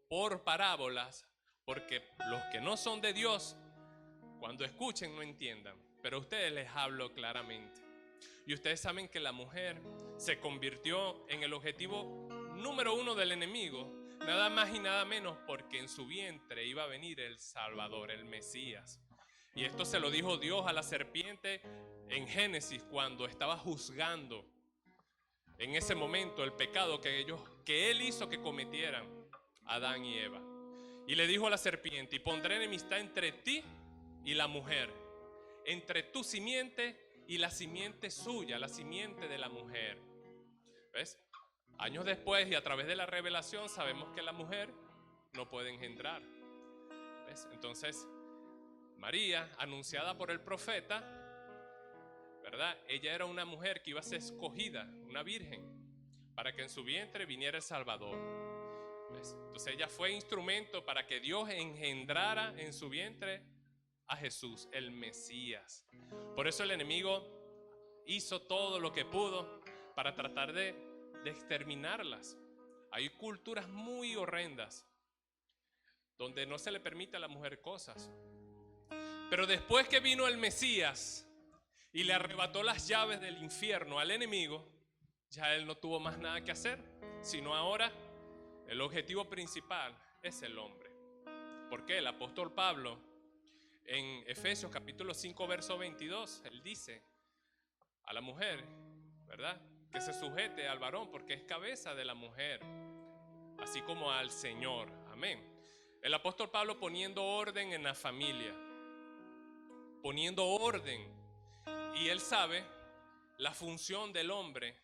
por parábolas, porque los que no son de Dios, cuando escuchen no entiendan, pero a ustedes les hablo claramente. Y ustedes saben que la mujer se convirtió en el objetivo número uno del enemigo, nada más y nada menos porque en su vientre iba a venir el Salvador, el Mesías. Y esto se lo dijo Dios a la serpiente en Génesis cuando estaba juzgando en ese momento el pecado que él hizo que cometieran Adán y Eva. Y le dijo a la serpiente: y pondré enemistad entre ti y la mujer, entre tu simiente y la simiente suya, la simiente de la mujer. ¿Ves? Años después y a través de la revelación sabemos que la mujer no puede engendrar. ¿Ves? Entonces, María, anunciada por el profeta, ¿verdad? Ella era una mujer que iba a ser escogida, una virgen, para que en su vientre viniera el Salvador. ¿Ves? Entonces ella fue instrumento para que Dios engendrara en su vientre a Jesús, el Mesías. Por eso el enemigo hizo todo lo que pudo para tratar de exterminarlas. Hay culturas muy horrendas donde no se le permite a la mujer cosas. Pero después que vino el Mesías y le arrebató las llaves del infierno al enemigo, ya él no tuvo más nada que hacer, sino ahora el objetivo principal es el hombre. Porque el apóstol Pablo en Efesios capítulo 5 verso 22, él dice a la mujer, ¿verdad?, que se sujete al varón porque es cabeza de la mujer, así como al Señor. Amén. El apóstol Pablo poniendo orden en la familia, poniendo orden, y él sabe la función del hombre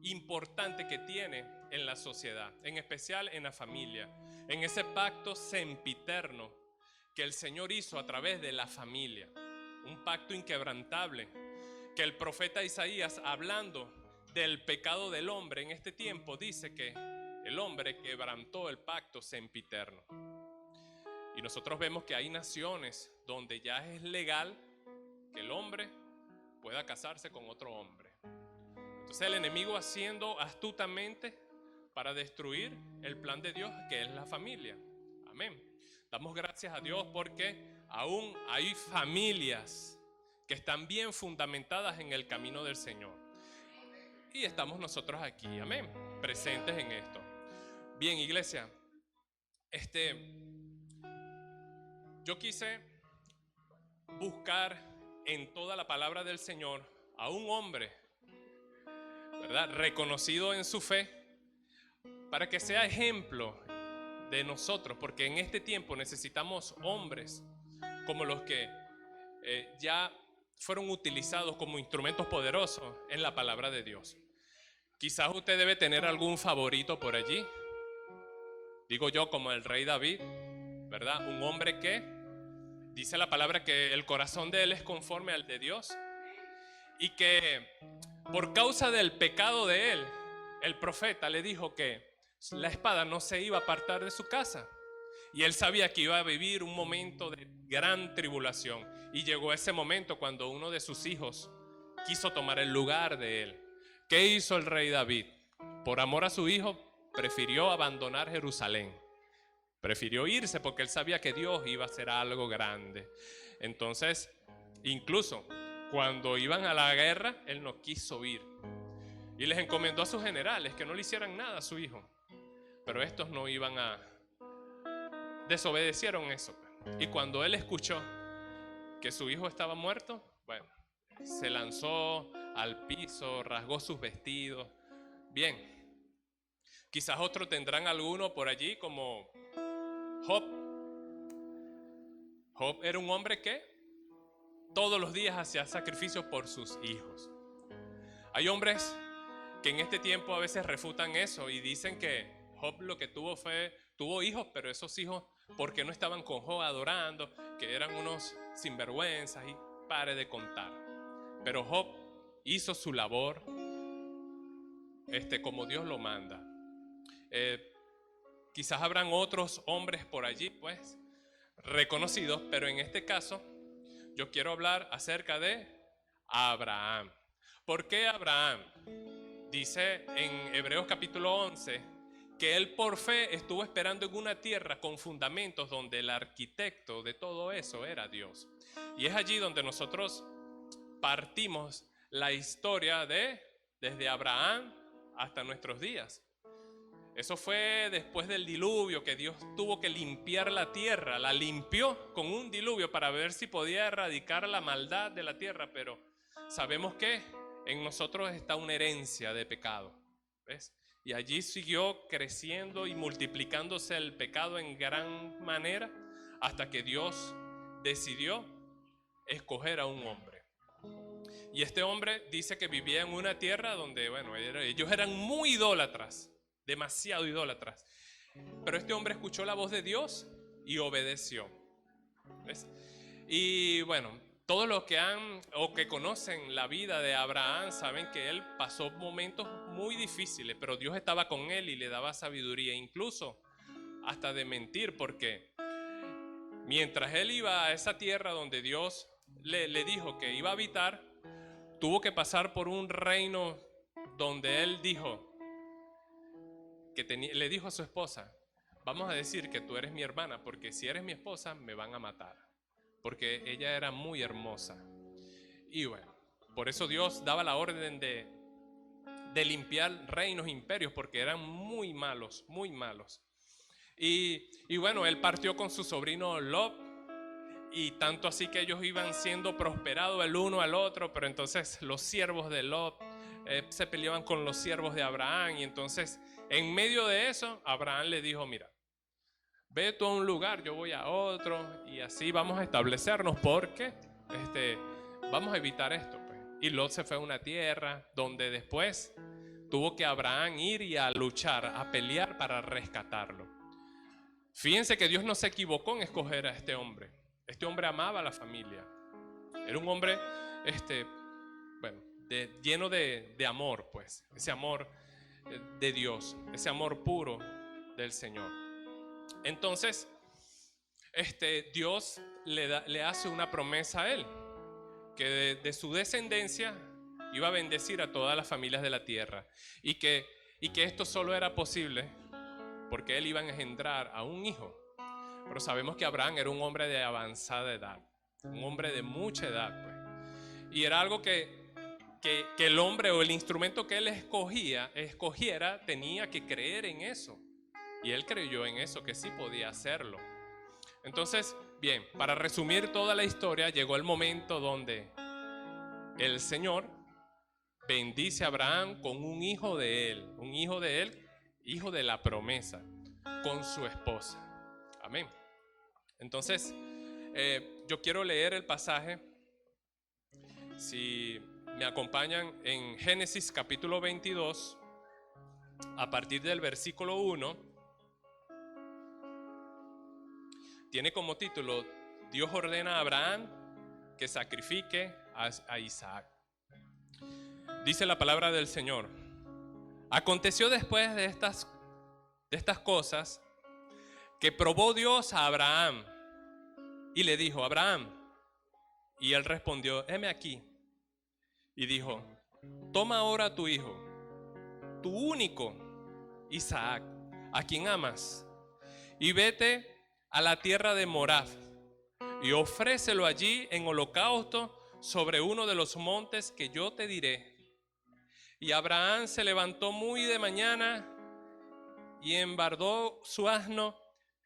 importante que tiene en la sociedad, en especial en la familia, en ese pacto sempiterno que el Señor hizo a través de la familia, un pacto inquebrantable que el profeta Isaías, hablando del pecado del hombre en este tiempo, dice que el hombre quebrantó el pacto sempiterno. Y nosotros vemos que hay naciones donde ya es legal que el hombre pueda casarse con otro hombre. Entonces el enemigo haciendo astutamente para destruir el plan de Dios, que es la familia. Amén. Damos gracias a Dios porque aún hay familias que están bien fundamentadas en el camino del Señor. Y estamos nosotros aquí, amén, presentes en esto. Bien, iglesia, yo quise buscar en toda la palabra del Señor a un hombre, ¿verdad?, reconocido en su fe, para que sea ejemplo de nosotros, porque en este tiempo necesitamos hombres como los que ya fueron utilizados como instrumentos poderosos en la palabra de Dios. Quizás usted debe tener algún favorito por allí, digo yo, como el rey David, ¿verdad? Un hombre que dice la palabra que el corazón de él es conforme al de Dios, y que por causa del pecado de él, el profeta le dijo que la espada no se iba a apartar de su casa. Y él sabía que iba a vivir un momento de gran tribulación. Y llegó ese momento cuando uno de sus hijos quiso tomar el lugar de él. ¿Qué hizo el rey David? Por amor a su hijo, prefirió abandonar Jerusalén. Prefirió irse porque él sabía que Dios iba a hacer algo grande. Entonces, incluso cuando iban a la guerra, él no quiso ir. Y les encomendó a sus generales que no le hicieran nada a su hijo. Pero estos no iban a... desobedecieron eso. Y cuando él escuchó que su hijo estaba muerto, bueno, se lanzó al piso, rasgó sus vestidos. Bien, quizás otros tendrán alguno por allí como Job. Job era un hombre que todos los días hacía sacrificios por sus hijos. Hay hombres que en este tiempo a veces refutan eso y dicen que Job lo que tuvo hijos, pero esos hijos, porque no estaban con Job adorando, que eran unos sinvergüenzas, y pare de contar. Pero Job hizo su labor como Dios lo manda. Quizás habrán otros hombres por allí, pues, reconocidos, pero en este caso yo quiero hablar acerca de Abraham. ¿Por qué Abraham? Dice en Hebreos capítulo 11 que él por fe estuvo esperando en una tierra con fundamentos donde el arquitecto de todo eso era Dios. Y es allí donde nosotros partimos la historia desde Abraham hasta nuestros días. Eso fue después del diluvio, que Dios tuvo que limpiar la tierra. La limpió con un diluvio para ver si podía erradicar la maldad de la tierra, pero sabemos que en nosotros está una herencia de pecado, ¿ves? Y allí siguió creciendo y multiplicándose el pecado en gran manera hasta que Dios decidió escoger a un hombre. Y este hombre dice que vivía en una tierra donde, bueno, ellos eran muy idólatras, demasiado idólatras. Pero este hombre escuchó la voz de Dios y obedeció. ¿Ves? Y bueno, todos los que han o que conocen la vida de Abraham saben que él pasó momentos muy difíciles, pero Dios estaba con él y le daba sabiduría, incluso hasta de mentir, porque mientras él iba a esa tierra donde Dios le dijo que iba a habitar, tuvo que pasar por un reino donde él dijo le dijo a su esposa: vamos a decir que tú eres mi hermana, porque si eres mi esposa me van a matar, porque ella era muy hermosa. Y bueno, por eso Dios daba la orden de limpiar reinos, imperios, porque eran muy malos, muy malos. Y bueno, él partió con su sobrino Lot, y tanto así que ellos iban siendo prosperados el uno al otro, pero entonces los siervos de Lot se peleaban con los siervos de Abraham, y entonces en medio de eso Abraham le dijo: mira, ve tú a un lugar, yo voy a otro, y así vamos a establecernos, porque vamos a evitar esto, pues. Y Lot se fue a una tierra donde después tuvo que Abraham ir y a luchar, a pelear para rescatarlo. Fíjense que Dios no se equivocó en escoger a este hombre. Este hombre amaba a la familia. Era un hombre, bueno, lleno de amor, pues. Ese amor de Dios, ese amor puro del Señor. Entonces, Dios le hace una promesa a él, que de su descendencia iba a bendecir a todas las familias de la tierra, y que esto solo era posible porque él iba a engendrar a un hijo. Pero sabemos que Abraham era un hombre de avanzada edad, un hombre de mucha edad, pues. Y era algo que el hombre, o el instrumento que él escogiera, tenía que creer en eso. Y él creyó en eso, que sí podía hacerlo. Entonces, bien, para resumir toda la historia, llegó el momento donde el Señor bendice a Abraham con un hijo de él, hijo de la promesa, con su esposa. Amén. Entonces, yo quiero leer el pasaje, si me acompañan, en Génesis capítulo 22, a partir del versículo 1. Tiene como título: Dios ordena a Abraham que sacrifique a Isaac. Dice la palabra del Señor: aconteció después de estas cosas que probó Dios a Abraham y le dijo: Abraham. Y él respondió: heme aquí. Y dijo: toma ahora a tu hijo, tu único, Isaac, a quien amas, y vete a la tierra de Moab, y ofrécelo allí en holocausto sobre uno de los montes que yo te diré. Y Abraham se levantó muy de mañana y embardó su asno,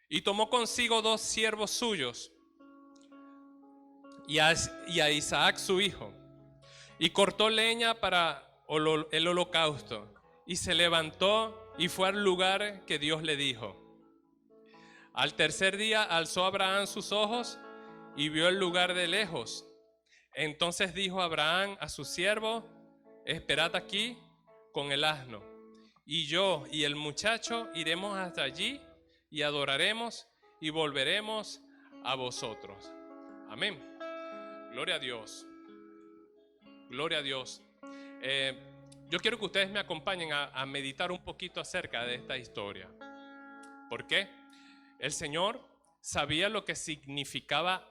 y tomó consigo 2 siervos suyos y a Isaac su hijo, y cortó leña para el holocausto, y se levantó y fue al lugar que Dios le dijo. Al tercer día alzó Abraham sus ojos y vio el lugar de lejos. Entonces dijo Abraham a su siervo: esperad aquí con el asno, y yo y el muchacho iremos hasta allí y adoraremos y volveremos a vosotros. Amén. Gloria a Dios. Gloria a Dios. Yo quiero que ustedes me acompañen a meditar un poquito acerca de esta historia. ¿Por qué? El Señor sabía lo que significaba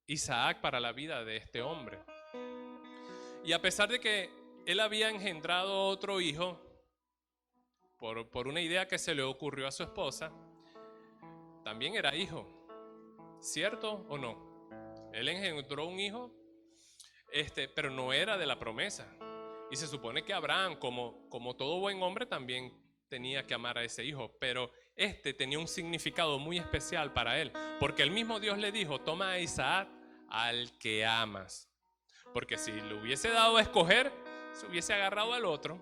Isaac para la vida de este hombre. Y a pesar de que él había engendrado otro hijo, por una idea que se le ocurrió a su esposa, también era hijo. ¿Cierto o no? Él engendró un hijo, pero no era de la promesa. Y se supone que Abraham, como todo buen hombre, también tenía que amar a ese hijo. Pero tenía un significado muy especial para él. Porque el mismo Dios le dijo, toma a Isaac al que amas. Porque si le hubiese dado a escoger, se hubiese agarrado al otro.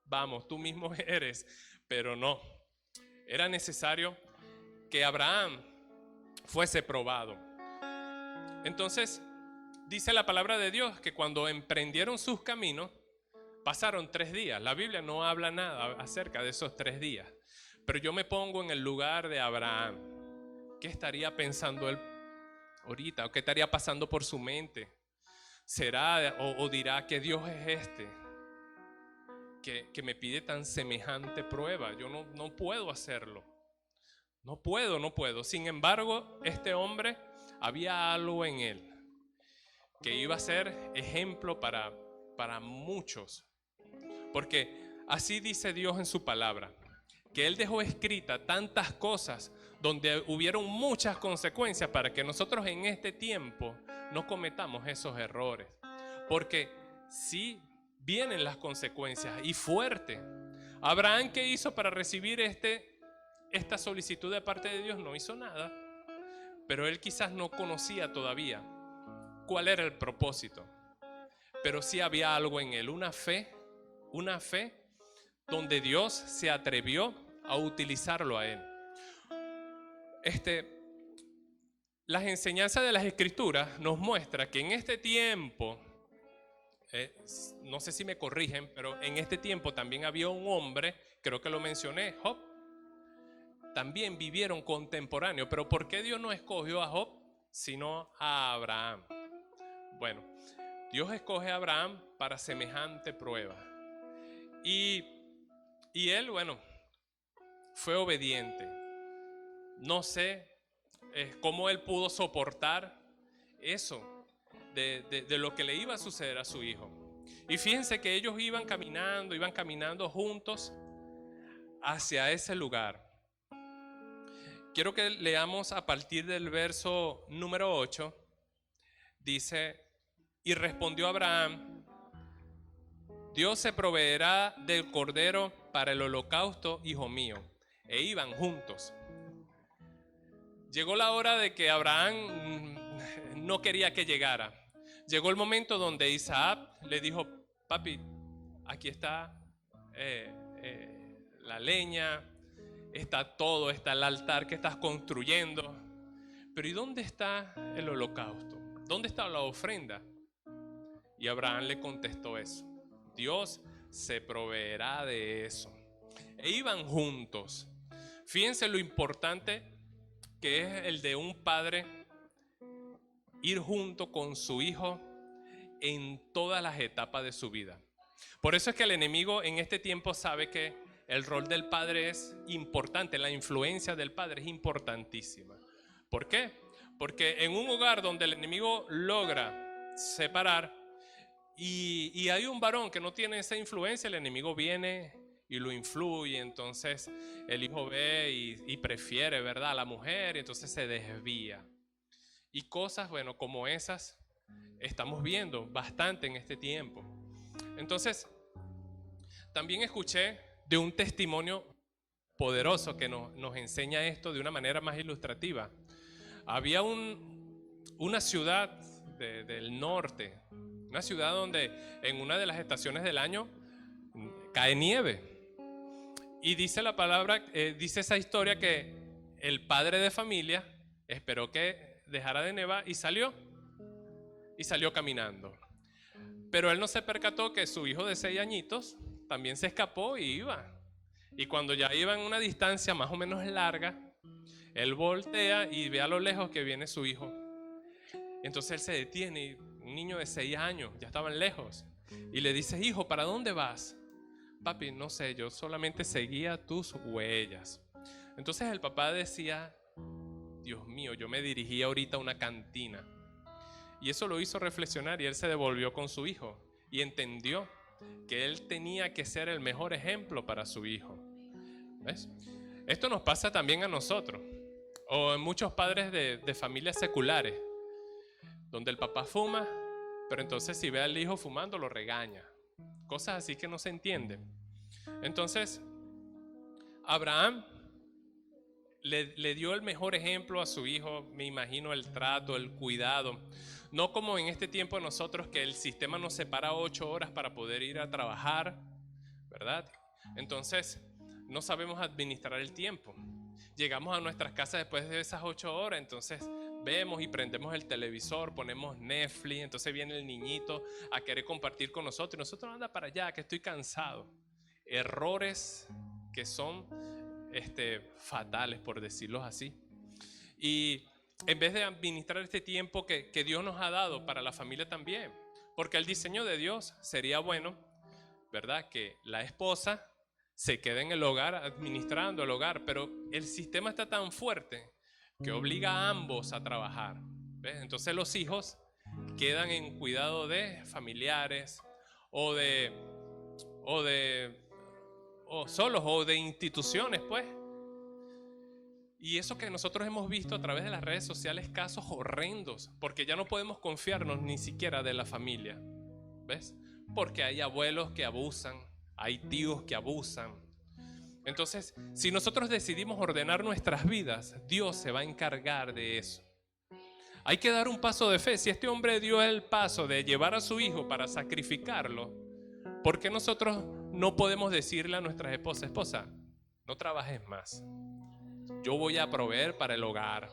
Vamos, tú mismo eres. Pero no. Era necesario que Abraham fuese probado. Entonces, dice la palabra de Dios que cuando emprendieron sus caminos, pasaron 3 días. La Biblia no habla nada acerca de esos 3 días. Pero yo me pongo en el lugar de Abraham. ¿Qué estaría pensando él ahorita? ¿O qué estaría pasando por su mente? ¿Será o dirá que Dios es que me pide tan semejante prueba? Yo no puedo hacerlo. No puedo. Sin embargo, este hombre, había algo en él que iba a ser ejemplo para muchos. Porque así dice Dios en su palabra, que Él dejó escrita tantas cosas donde hubieron muchas consecuencias para que nosotros en este tiempo no cometamos esos errores. Porque sí vienen las consecuencias y fuerte. Abraham, ¿qué hizo para recibir esta solicitud de parte de Dios? No hizo nada. Pero él quizás no conocía todavía cuál era el propósito. Pero sí había algo en él, una fe donde Dios se atrevió a utilizarlo a él. Las enseñanzas de las Escrituras nos muestran que en este tiempo, no sé si me corrigen, pero en este tiempo también había un hombre, creo que lo mencioné, Job. También vivieron contemporáneos, pero ¿por qué Dios no escogió a Job sino a Abraham? Bueno, Dios escoge a Abraham para semejante prueba. Y él, bueno, fue obediente. No sé cómo él pudo soportar eso de lo que le iba a suceder a su hijo. Y fíjense que ellos iban caminando juntos hacia ese lugar. Quiero que leamos a partir del verso número 8. Dice, y respondió Abraham, Dios se proveerá del cordero para el holocausto, hijo mío. E iban juntos. Llegó la hora de que Abraham no quería que llegara. Llegó el momento donde Isaac le dijo, papi, aquí está la leña, está todo, está el altar que estás construyendo. Pero ¿y dónde está el holocausto? ¿Dónde está la ofrenda? Y Abraham le contestó eso. Dios se proveerá de eso. E iban juntos. Fíjense lo importante que es el de un padre ir junto con su hijo en todas las etapas de su vida. Por eso es que el enemigo en este tiempo sabe que el rol del padre es importante, la influencia del padre es importantísima. ¿Por qué? Porque en un hogar donde el enemigo logra separar y hay un varón que no tiene esa influencia, el enemigo viene y lo influye, entonces el hijo ve y prefiere, ¿verdad?, a la mujer, y entonces se desvía. Y cosas, bueno, como esas estamos viendo bastante en este tiempo. Entonces, también escuché de un testimonio poderoso que nos enseña esto de una manera más ilustrativa. Había una ciudad del norte, una ciudad donde en una de las estaciones del año cae nieve. Y dice la palabra, dice esa historia que el padre de familia esperó que dejara de nevar y salió caminando. Pero él no se percató que su hijo de 6 añitos también se escapó y iba. Y cuando ya iba en una distancia más o menos larga, él voltea y ve a lo lejos que viene su hijo. Entonces él se detiene y un niño de 6 años, ya estaban lejos, y le dice, hijo, ¿para dónde vas? Papi, no sé, yo solamente seguía tus huellas. Entonces el papá decía, Dios mío, yo me dirigía ahorita a una cantina. Y eso lo hizo reflexionar y él se devolvió con su hijo y entendió que él tenía que ser el mejor ejemplo para su hijo. ¿Ves? Esto nos pasa también a nosotros, o en muchos padres de familias seculares, donde el papá fuma, pero entonces si ve al hijo fumando lo regaña. Cosas así que no se entienden. Entonces, Abraham le dio el mejor ejemplo a su hijo, me imagino, el trato, el cuidado. No como en este tiempo nosotros, que el sistema nos separa 8 horas para poder ir a trabajar, ¿verdad? Entonces, no sabemos administrar el tiempo. Llegamos a nuestras casas después de esas 8 horas, entonces vemos y prendemos el televisor, ponemos Netflix, entonces viene el niñito a querer compartir con nosotros, y nosotros anda para allá, que estoy cansado. Errores que son fatales, por decirlo así. Y en vez de administrar este tiempo que Dios nos ha dado para la familia también, porque el diseño de Dios sería bueno, ¿verdad? Que la esposa se quede en el hogar administrando el hogar, pero el sistema está tan fuerte que obliga a ambos a trabajar. ¿Ves? Entonces los hijos quedan en cuidado de familiares o solos o de instituciones, pues. Y eso que nosotros hemos visto a través de las redes sociales, casos horrendos, porque ya no podemos confiarnos ni siquiera de la familia, ¿ves? Porque hay abuelos que abusan, hay tíos que abusan. Entonces, si nosotros decidimos ordenar nuestras vidas, Dios se va a encargar de eso. Hay que dar un paso de fe. Si este hombre dio el paso de llevar a su hijo para sacrificarlo, ¿por qué nosotros no podemos decirle a nuestras esposas, esposa, no trabajes más? Yo voy a proveer para el hogar.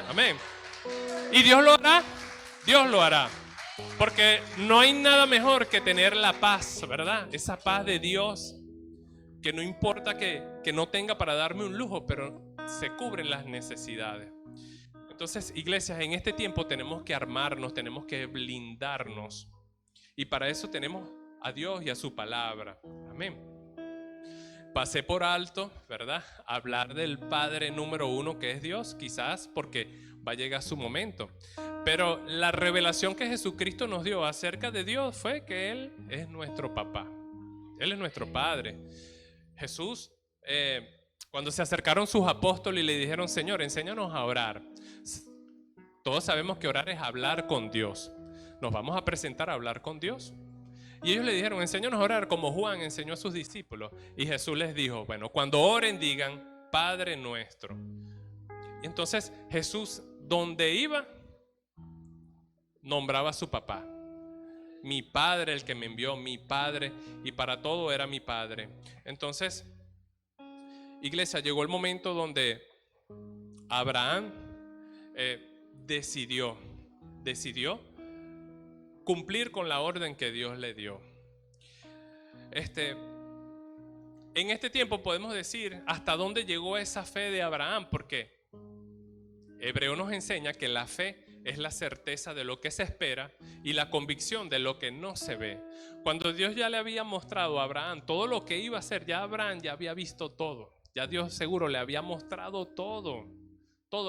Amén. Y Dios lo hará. Dios lo hará. Porque no hay nada mejor que tener la paz, ¿verdad? Esa paz de Dios, que no importa que no tenga para darme un lujo, pero se cubren las necesidades. Entonces, iglesias, en este tiempo tenemos que armarnos, tenemos que blindarnos. Y para eso tenemos a Dios y a su palabra. Amén. Pasé por alto, ¿verdad? Hablar del Padre número 1 que es Dios, quizás porque va a llegar su momento. Pero la revelación que Jesucristo nos dio acerca de Dios fue que Él es nuestro papá. Él es nuestro Padre. Jesús, cuando se acercaron sus apóstoles y le dijeron, Señor, enséñanos a orar. Todos sabemos que orar es hablar con Dios. Nos vamos a presentar a hablar con Dios. Y ellos le dijeron, enséñanos a orar como Juan enseñó a sus discípulos. Y Jesús les dijo, bueno, cuando oren digan, Padre nuestro. Y entonces Jesús, donde iba, nombraba a su papá. Mi Padre, el que me envió, mi Padre, y para todo era mi Padre. Entonces, iglesia, llegó el momento donde Abraham decidió cumplir con la orden que Dios le dio. En este tiempo podemos decir hasta dónde llegó esa fe de Abraham, porque Hebreo nos enseña que la fe es la certeza de lo que se espera y la convicción de lo que no se ve. Cuando Dios ya le había mostrado a Abraham todo lo que iba a hacer, ya Abraham ya había visto todo. Ya Dios seguro le había mostrado todo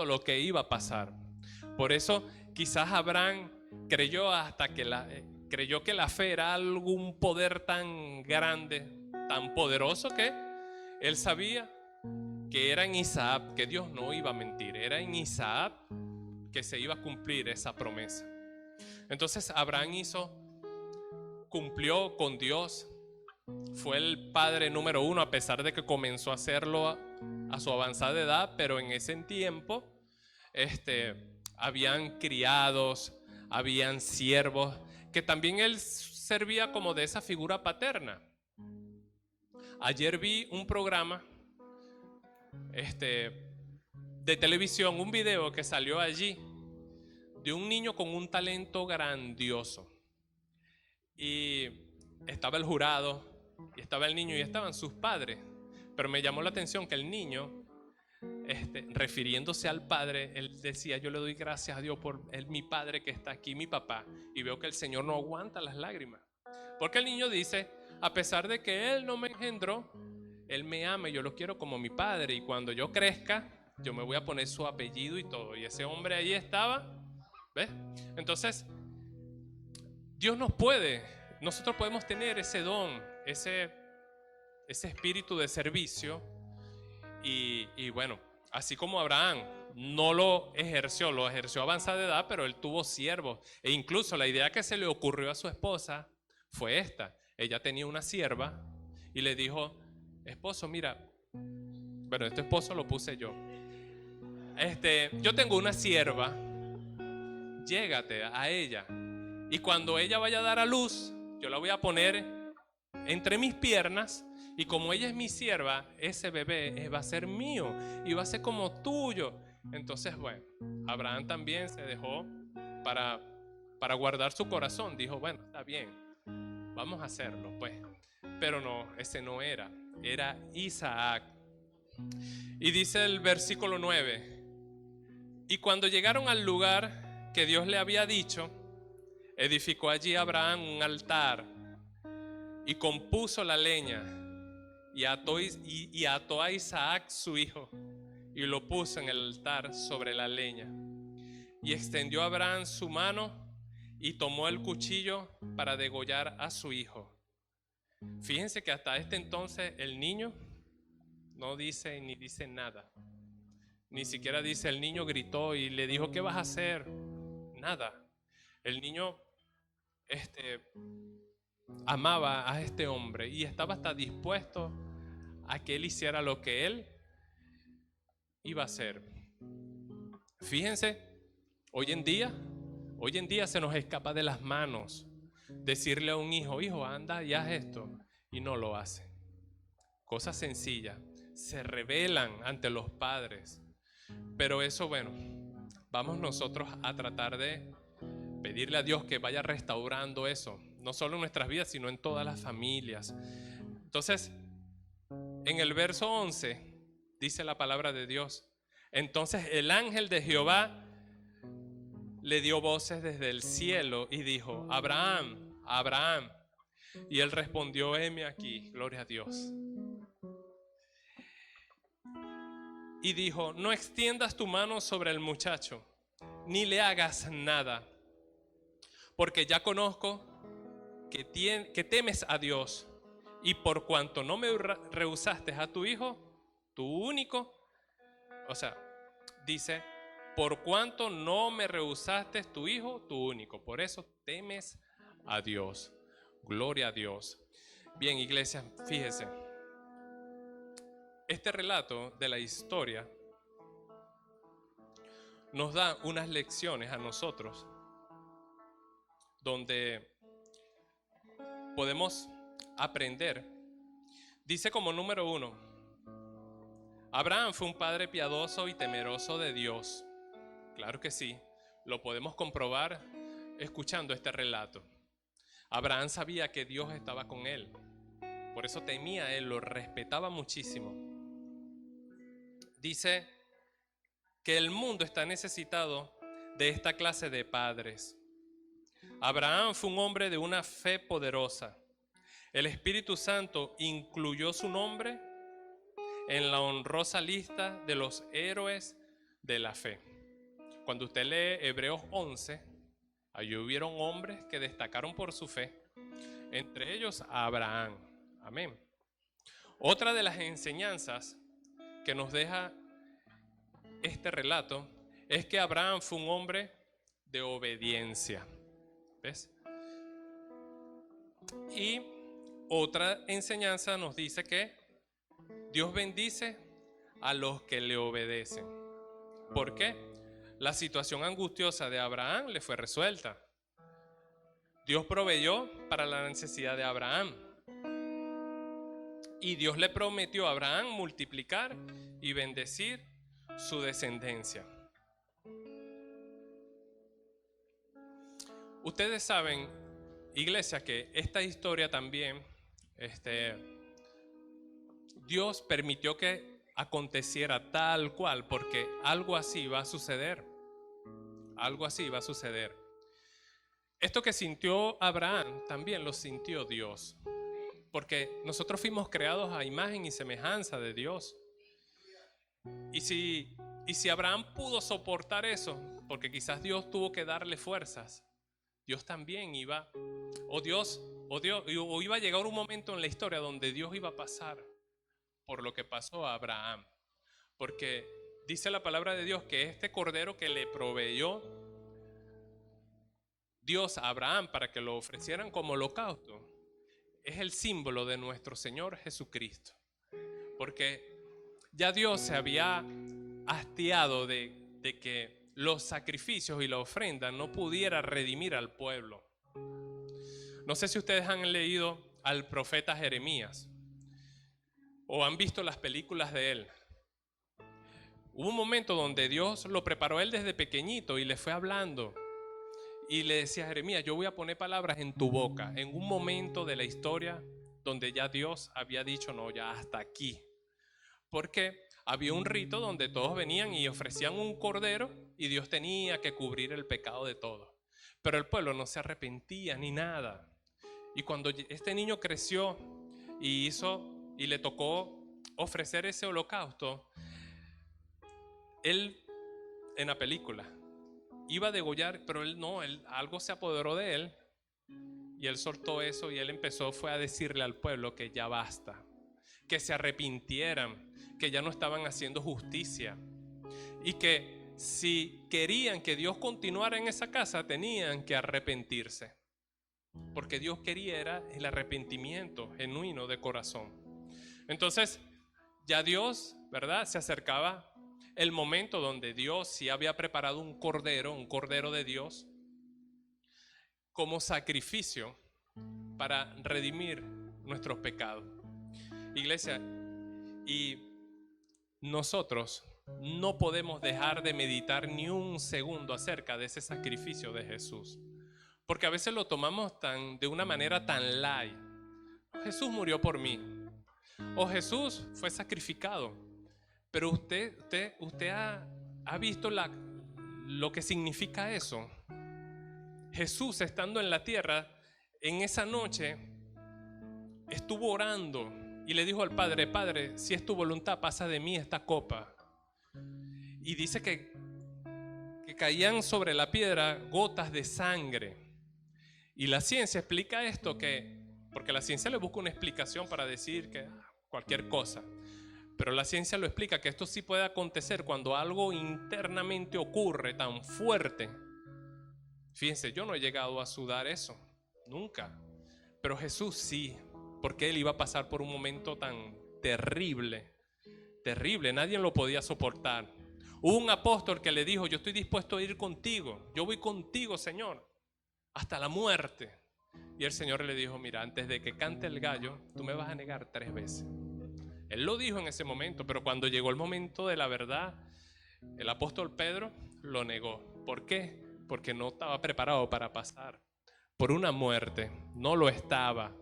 lo que iba a pasar. Por eso quizás Abraham creyó que la fe era algún poder tan grande, tan poderoso, que él sabía que era en Isaac, que Dios no iba a mentir, era en Isaac que se iba a cumplir esa promesa. Entonces Abraham cumplió con Dios, fue el padre número 1, a pesar de que comenzó a hacerlo a su avanzada edad, pero en ese tiempo habían criados, habían siervos, que también él servía como de esa figura paterna. Ayer vi un programa de televisión, un video que salió allí de un niño con un talento grandioso. Y estaba el jurado, y estaba el niño, y estaban sus padres. Pero me llamó la atención que el niño, refiriéndose al padre, él decía, yo le doy gracias a Dios por mi padre que está aquí, mi papá. Y veo que el Señor no aguanta las lágrimas. Porque el niño dice, a pesar de que Él no me engendró, Él me ama y yo lo quiero como mi padre. Y cuando yo crezca, yo me voy a poner su apellido y todo. Y ese hombre ahí estaba, ¿ves? Entonces, nosotros podemos tener ese don, ese espíritu de servicio y bueno, así como Abraham no lo ejerció a avanzada edad, pero él tuvo siervos. E incluso la idea que se le ocurrió a su esposa fue esta. Ella tenía una sierva y le dijo, esposo, mira, bueno, este esposo lo puse yo. Yo tengo una sierva, llégate a ella. Y cuando ella vaya a dar a luz, yo la voy a poner entre mis piernas. Y como ella es mi sierva, ese bebé va a ser mío y va a ser como tuyo. Entonces, bueno, Abraham también se dejó para guardar su corazón. Dijo, bueno, está bien, vamos a hacerlo, pues. Pero no, ese no era Isaac. Y dice el versículo 9, y cuando llegaron al lugar que Dios le había dicho, edificó allí Abraham un altar y compuso la leña y ató a Isaac su hijo y lo puso en el altar sobre la leña. Y extendió Abraham su mano y tomó el cuchillo para degollar a su hijo. Fíjense que hasta este entonces el niño no dice ni dice nada. Ni siquiera dice el niño gritó y le dijo, ¿qué vas a hacer? Nada. El niño amaba a este hombre y estaba hasta dispuesto a que él hiciera lo que él iba a hacer. Fíjense, hoy en día se nos escapa de las manos decirle a un hijo, hijo, anda y haz esto, y no lo hace. Cosas sencillas, se rebelan ante los padres, pero eso, bueno, vamos nosotros a tratar de pedirle a Dios que vaya restaurando eso, no solo en nuestras vidas, sino en todas las familias. Entonces, en el verso 11 dice la palabra de Dios, entonces el ángel de Jehová le dio voces desde el cielo y dijo, Abraham, Abraham. Y él respondió, heme aquí, gloria a Dios. Y dijo, no extiendas tu mano sobre el muchacho, ni le hagas nada, porque ya conozco que temes a Dios, y por cuanto no me rehusaste a tu hijo, tu único, o sea, dice, por cuanto no me rehusaste tu hijo, tu único, por eso temes a Dios. Gloria a Dios. Bien, iglesia, fíjese, este relato de la historia nos da unas lecciones a nosotros donde podemos aprender. Dice como número 1, Abraham fue un padre piadoso y temeroso de Dios. Claro que sí, lo podemos comprobar escuchando este relato. Abraham sabía que Dios estaba con él, por eso temía a él, lo respetaba muchísimo. Dice que el mundo está necesitado de esta clase de padres. Abraham fue un hombre de una fe poderosa. El Espíritu Santo incluyó su nombre en la honrosa lista de los héroes de la fe. Cuando usted lee Hebreos 11, allí hubieron hombres que destacaron por su fe, entre ellos Abraham. Amén. Otra de las enseñanzas que nos deja este relato es que Abraham fue un hombre de obediencia. ¿Ves? Y otra enseñanza nos dice que Dios bendice a los que le obedecen. ¿Por qué? La situación angustiosa de Abraham le fue resuelta. Dios proveyó para la necesidad de Abraham. Y Dios le prometió a Abraham multiplicar y bendecir su descendencia. Ustedes saben, iglesia, que esta historia también, Dios permitió que aconteciera tal cual, porque algo así va a suceder. Algo así va a suceder. Esto que sintió Abraham también lo sintió Dios, porque nosotros fuimos creados a imagen y semejanza de Dios. Y si Abraham pudo soportar eso, porque quizás Dios tuvo que darle fuerzas, Dios también iba, o Dios o iba a llegar un momento en la historia donde Dios iba a pasar por lo que pasó a Abraham. Porque dice la palabra de Dios que este cordero que le proveyó Dios a Abraham para que lo ofrecieran como holocausto es el símbolo de nuestro Señor Jesucristo. Porque ya Dios se había hastiado de que los sacrificios y la ofrenda no pudiera redimir al pueblo. No sé si ustedes han leído al profeta Jeremías o han visto las películas de él. Hubo un momento donde Dios lo preparó él desde pequeñito y le fue hablando y le decía a Jeremías, yo voy a poner palabras en tu boca, en un momento de la historia donde ya Dios había dicho, no, ya hasta aquí. Porque había un rito donde todos venían y ofrecían un cordero y Dios tenía que cubrir el pecado de todos. Pero el pueblo no se arrepentía ni nada. Y cuando este niño creció y le tocó ofrecer ese holocausto, él en la película iba a degollar, pero algo se apoderó de él y él soltó eso y él fue a decirle al pueblo que ya basta, que se arrepintieran, que ya no estaban haciendo justicia y que si querían que Dios continuara en esa casa tenían que arrepentirse, porque Dios quería era el arrepentimiento genuino de corazón. Entonces ya Dios, ¿verdad? Se acercaba el momento donde Dios sí había preparado un cordero de Dios como sacrificio para redimir nuestros pecados. Iglesia, y nosotros no podemos dejar de meditar ni un segundo acerca de ese sacrificio de Jesús, porque a veces lo tomamos de una manera tan light. Jesús murió por mí, o Jesús fue sacrificado, pero usted ha visto lo que significa eso. Jesús, estando en la tierra, en esa noche estuvo orando y le dijo al Padre, Padre, si es tu voluntad, pasa de mí esta copa. Y dice que caían sobre la piedra gotas de sangre. Y la ciencia explica esto, porque la ciencia le busca una explicación para decir que cualquier cosa. Pero la ciencia lo explica, que esto sí puede acontecer cuando algo internamente ocurre tan fuerte. Fíjense, yo no he llegado a sudar eso, nunca. Pero Jesús sí, porque Él iba a pasar por un momento tan terrible, nadie lo podía soportar. Hubo un apóstol que le dijo, yo estoy dispuesto a ir contigo, yo voy contigo, Señor, hasta la muerte. Y el Señor le dijo, mira, antes de que cante el gallo, tú me vas a negar 3 veces. Él lo dijo en ese momento, pero cuando llegó el momento de la verdad, el apóstol Pedro lo negó. ¿Por qué? Porque no estaba preparado para pasar por una muerte, no lo estaba.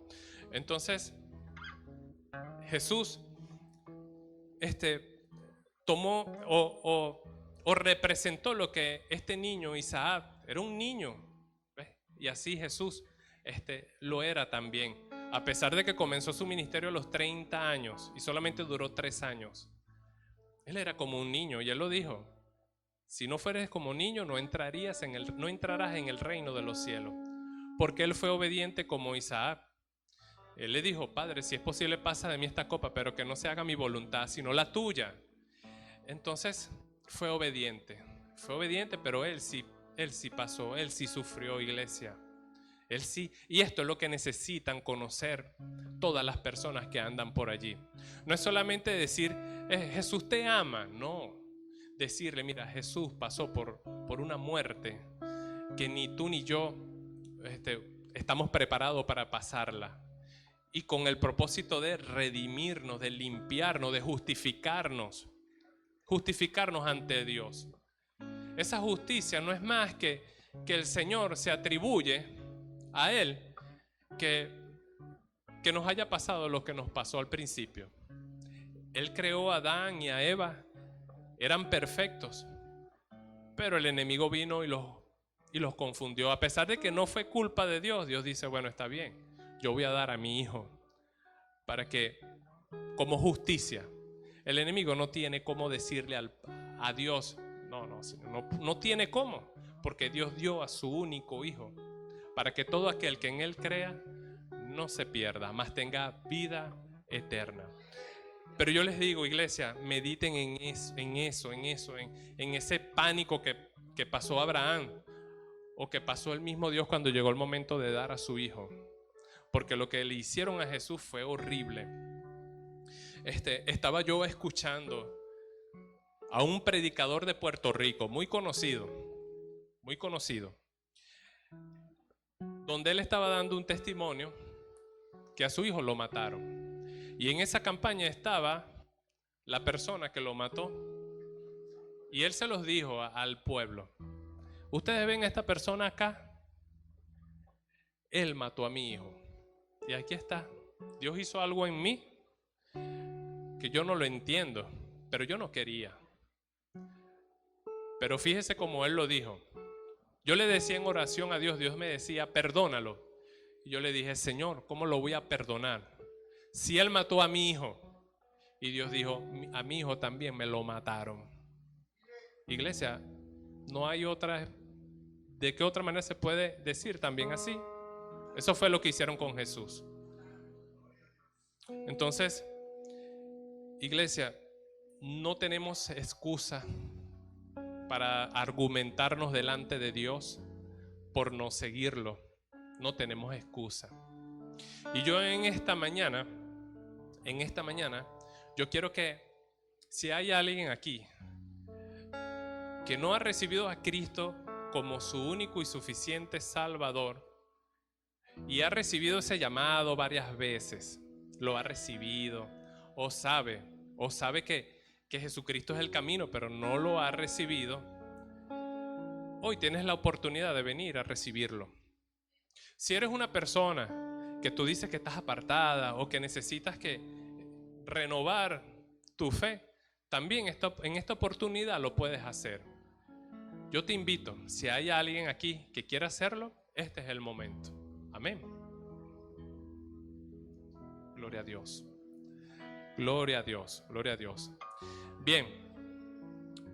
Entonces, Jesús tomó o representó lo que este niño Isaac era un niño, ¿ves? Y así Jesús lo era también, a pesar de que comenzó su ministerio a los 30 años y solamente duró 3 años. Él era como un niño y él lo dijo, si no fueres como niño no entrarás en el reino de los cielos, porque él fue obediente como Isaac. Él le dijo, Padre, si es posible pasa de mí esta copa, pero que no se haga mi voluntad sino la tuya. Entonces fue obediente, pero él sí pasó, él sí sufrió, iglesia. Él sí, y esto es lo que necesitan conocer todas las personas que andan por allí. No es solamente decir, Jesús te ama, no. Decirle, mira, Jesús pasó por una muerte que ni tú ni yo estamos preparados para pasarla. Y con el propósito de redimirnos, de limpiarnos, de justificarnos ante Dios. Esa justicia no es más que el Señor se atribuye a Él que nos haya pasado lo que nos pasó al principio. Él creó a Adán y a Eva, eran perfectos, pero el enemigo vino y los confundió. A pesar de que no fue culpa de Dios, Dios dice, bueno, está bien, yo voy a dar a mi hijo para que, como justicia, el enemigo no tiene cómo decirle a Dios, no tiene cómo, porque Dios dio a su único hijo para que todo aquel que en él crea no se pierda, mas tenga vida eterna. Pero yo les digo, iglesia, mediten en ese pánico que pasó Abraham, o que pasó el mismo Dios cuando llegó el momento de dar a su hijo. Porque lo que le hicieron a Jesús fue horrible. Estaba yo escuchando a un predicador de Puerto Rico, muy conocido, donde él estaba dando un testimonio que a su hijo lo mataron. Y en esa campaña estaba la persona que lo mató. Y él se los dijo al pueblo: ustedes ven a esta persona acá, él mató a mi hijo. Y aquí está. Dios hizo algo en mí que yo no lo entiendo, pero yo no quería. Pero fíjese cómo él lo dijo. Yo le decía en oración a Dios, Dios me decía, perdónalo. Y yo le dije, Señor, ¿cómo lo voy a perdonar? Si él mató a mi hijo. Y Dios dijo, a mi hijo también me lo mataron. Iglesia, no hay otra. ¿De qué otra manera se puede decir también así? Eso fue lo que hicieron con Jesús. Entonces, iglesia, no tenemos excusa para argumentarnos delante de Dios por no seguirlo. No tenemos excusa. Y yo en esta mañana, yo quiero que si hay alguien aquí que no ha recibido a Cristo como su único y suficiente Salvador, y ha recibido ese llamado varias veces, lo ha recibido, o sabe que Jesucristo es el camino, pero no lo ha recibido, hoy tienes la oportunidad de venir a recibirlo. Si eres una persona que tú dices que estás apartada o que necesitas que renovar tu fe, también en esta oportunidad lo puedes hacer. Yo te invito, si hay alguien aquí que quiera hacerlo, este es el momento. Amén. Gloria a Dios. Gloria a Dios. Gloria a Dios. Bien,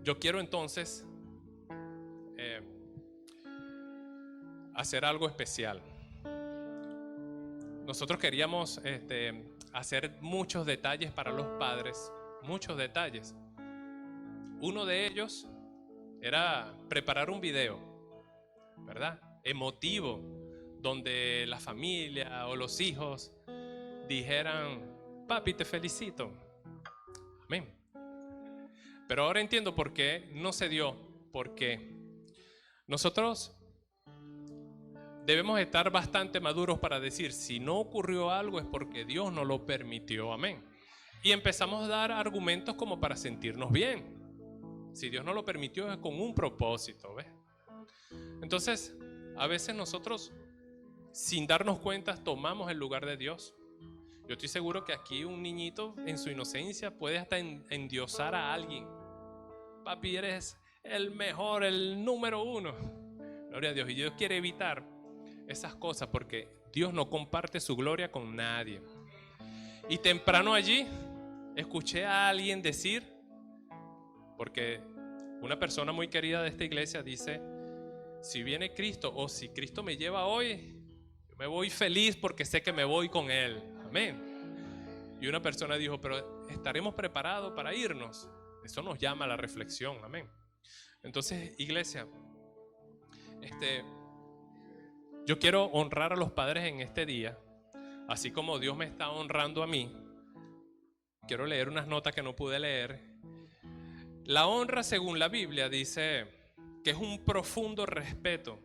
yo quiero entonces hacer algo especial. Nosotros queríamos hacer muchos detalles para los padres, muchos detalles. Uno de ellos era preparar un video, ¿verdad? Emotivo, donde la familia o los hijos dijeran, papi, te felicito. Amén. Pero ahora entiendo por qué no se dio, porque nosotros debemos estar bastante maduros para decir, si no ocurrió algo es porque Dios no lo permitió. Amén. Y empezamos a dar argumentos como para sentirnos bien. Si Dios no lo permitió es con un propósito, ¿ves? Entonces, a veces nosotros, sin darnos cuenta, tomamos el lugar de Dios. Yo estoy seguro que aquí un niñito en su inocencia puede hasta endiosar a alguien. Papi, eres el mejor, el número uno. Gloria a Dios. Y Dios quiere evitar esas cosas porque Dios no comparte su gloria con nadie. Y temprano allí escuché a alguien decir, porque una persona muy querida de esta iglesia dice, si viene Cristo o si Cristo me lleva hoy, yo me voy feliz porque sé que me voy con Él. Amén. Y una persona dijo, pero ¿estaremos preparados para irnos? Eso nos llama a la reflexión. Amén. Entonces, iglesia, yo quiero honrar a los padres en este día, así como Dios me está honrando a mí. Quiero leer unas notas que no pude leer. La honra, según la Biblia, dice que es un profundo respeto,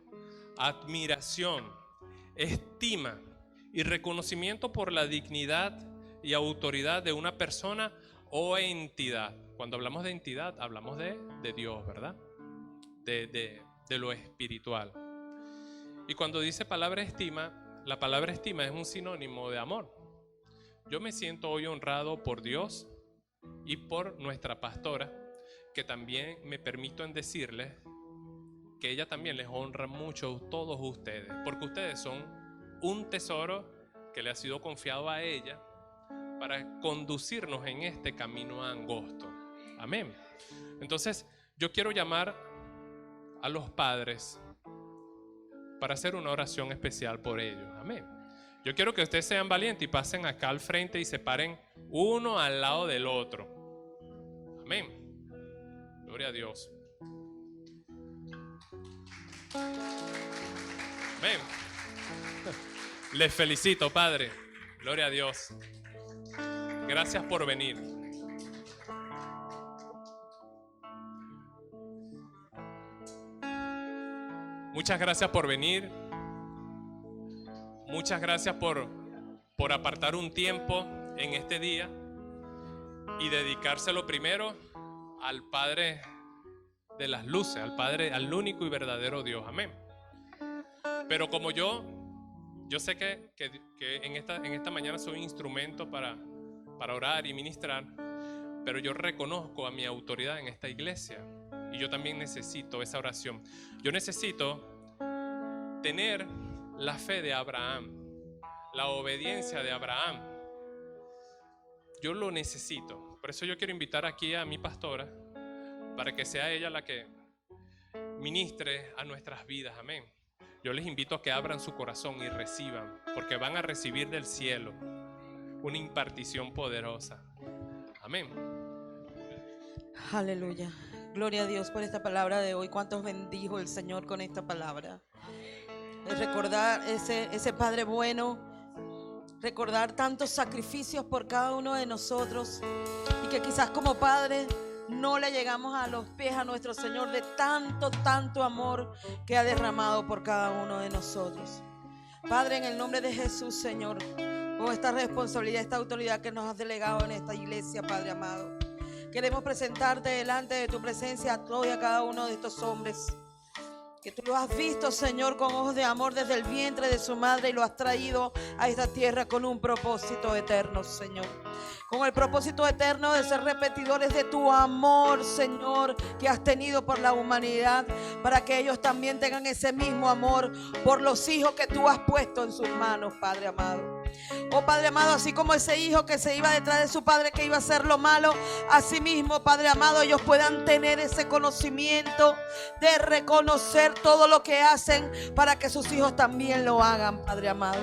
admiración, estima y reconocimiento por la dignidad y autoridad de una persona o entidad. Cuando hablamos de entidad, hablamos de Dios, ¿verdad? De lo espiritual. Y cuando dice palabra estima, la palabra estima es un sinónimo de amor. Yo me siento hoy honrado por Dios y por nuestra pastora, que también me permito en decirles que ella también les honra mucho a todos ustedes, porque ustedes son un tesoro que le ha sido confiado a ella para conducirnos en este camino angosto. Amén. Entonces, yo quiero llamar a los padres para hacer una oración especial por ellos. Amén. Yo quiero que ustedes sean valientes y pasen acá al frente y se paren uno al lado del otro. Amén. Gloria a Dios. Amén. Les felicito, Padre. Gloria a Dios. Gracias por venir. Muchas gracias por venir. Muchas gracias por apartar un tiempo en este día y dedicárselo primero al Padre de las luces, al Padre, al único y verdadero Dios. Amén. Pero como yo sé que en esta mañana soy un instrumento para orar y ministrar, pero yo reconozco a mi autoridad en esta iglesia y yo también necesito esa oración. Yo necesito tener la fe de Abraham, la obediencia de Abraham. Yo lo necesito. Por eso yo quiero invitar aquí a mi pastora para que sea ella la que ministre a nuestras vidas. Amén. Yo les invito a que abran su corazón y reciban, porque van a recibir del cielo una impartición poderosa. Amén. Aleluya. Gloria a Dios por esta palabra de hoy. ¿Cuántos bendijo el Señor con esta palabra? Es recordar ese Padre bueno, recordar tantos sacrificios por cada uno de nosotros, y que quizás como Padre no le llegamos a los pies a nuestro Señor de tanto amor que ha derramado por cada uno de nosotros. Padre, en el nombre de Jesús, Señor, con esta responsabilidad, esta autoridad que nos has delegado en esta iglesia, Padre amado, queremos presentarte delante de tu presencia a todos y a cada uno de estos hombres que tú lo has visto, Señor, con ojos de amor desde el vientre de su madre, y lo has traído a esta tierra con un propósito eterno, Señor. Con el propósito eterno de ser repetidores de tu amor, Señor, que has tenido por la humanidad, para que ellos también tengan ese mismo amor por los hijos que tú has puesto en sus manos, Padre amado. Oh Padre amado, así como ese hijo que se iba detrás de su padre, que iba a hacer lo malo, así mismo, Padre amado, ellos puedan tener ese conocimiento de reconocer todo lo que hacen, para que sus hijos también lo hagan, Padre amado.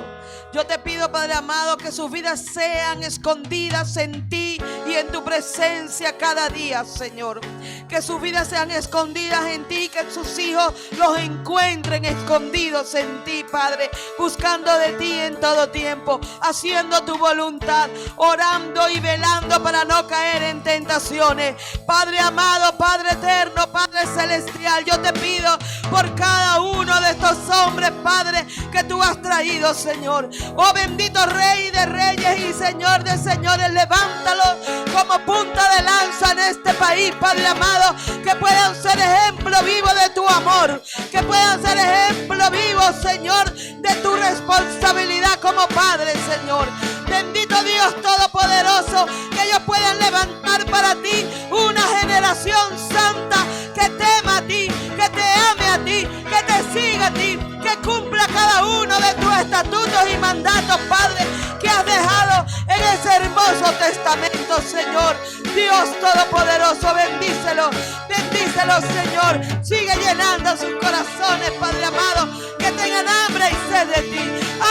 Yo te pido, Padre amado, que sus vidas sean escondidas en ti y en tu presencia cada día, Señor. Que sus vidas sean escondidas en ti, que sus hijos los encuentren escondidos en ti, Padre, buscando de ti en todo tiempo, haciendo tu voluntad, orando y velando para no caer en tentaciones. Padre amado, Padre eterno, Padre celestial, yo te pido por cada uno de estos hombres, Padre, que tú has traído, Señor. Oh bendito Rey de reyes y Señor de señores, levántalo como punta de lanza en este país, Padre amado, que puedan ser ejemplo vivo de tu amor, que puedan ser ejemplo vivo, Señor, de tu responsabilidad como Padre, Señor. Bendito Dios Todopoderoso, que ellos puedan levantar para ti una generación santa que tema a ti, que te ame a ti, que te siga a ti, que cumpla cada uno de tus estatutos y mandatos, Padre, que has dejado en ese hermoso testamento, Señor. Dios Todopoderoso, bendícelo, bendícelo, Señor. Sigue llenando sus corazones, Padre amado, que tengan hambre y sed de ti,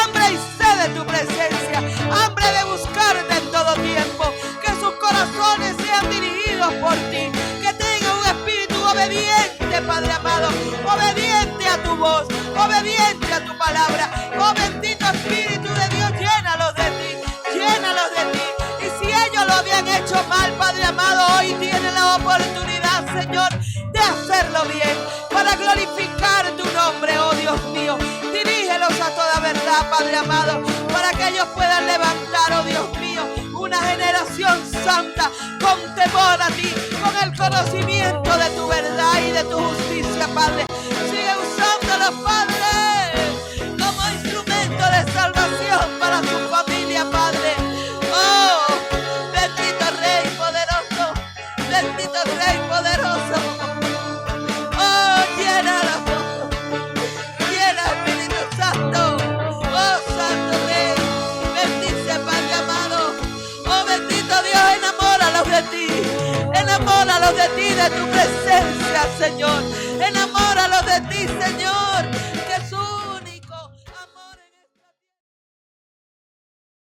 hambre y sed de tu presencia, hambre de buscarte en todo tiempo, que sus corazones sean dirigidos por ti, que tengan un espíritu obediente, Padre amado, obediente a tu voz, obediente a tu palabra. Oh bendito Espíritu de Dios, llénalos de ti, llénalos de ti. Y si ellos lo habían hecho mal, Padre amado, hoy tienen la oportunidad, Señor, de hacerlo bien, para glorificar tu nombre, oh Dios mío. Dirígelos a toda verdad, Padre amado, para que ellos puedan levantar, oh Dios mío, una generación santa con temor a ti, con el conocimiento de tu verdad y de tu justicia, Padre. Sigue usándolos, Padre, como instrumento de salvación para su familia, Padre. Oh, bendito Rey poderoso, bendito Rey poderoso. Oh, llénalo, llena Espíritu Santo. Oh, Santo Rey, bendice, Padre amado. Oh, bendito Dios, enamóralos de ti, enamóralos de ti, de tu presencia, Señor. Enamóralos de ti, Señor.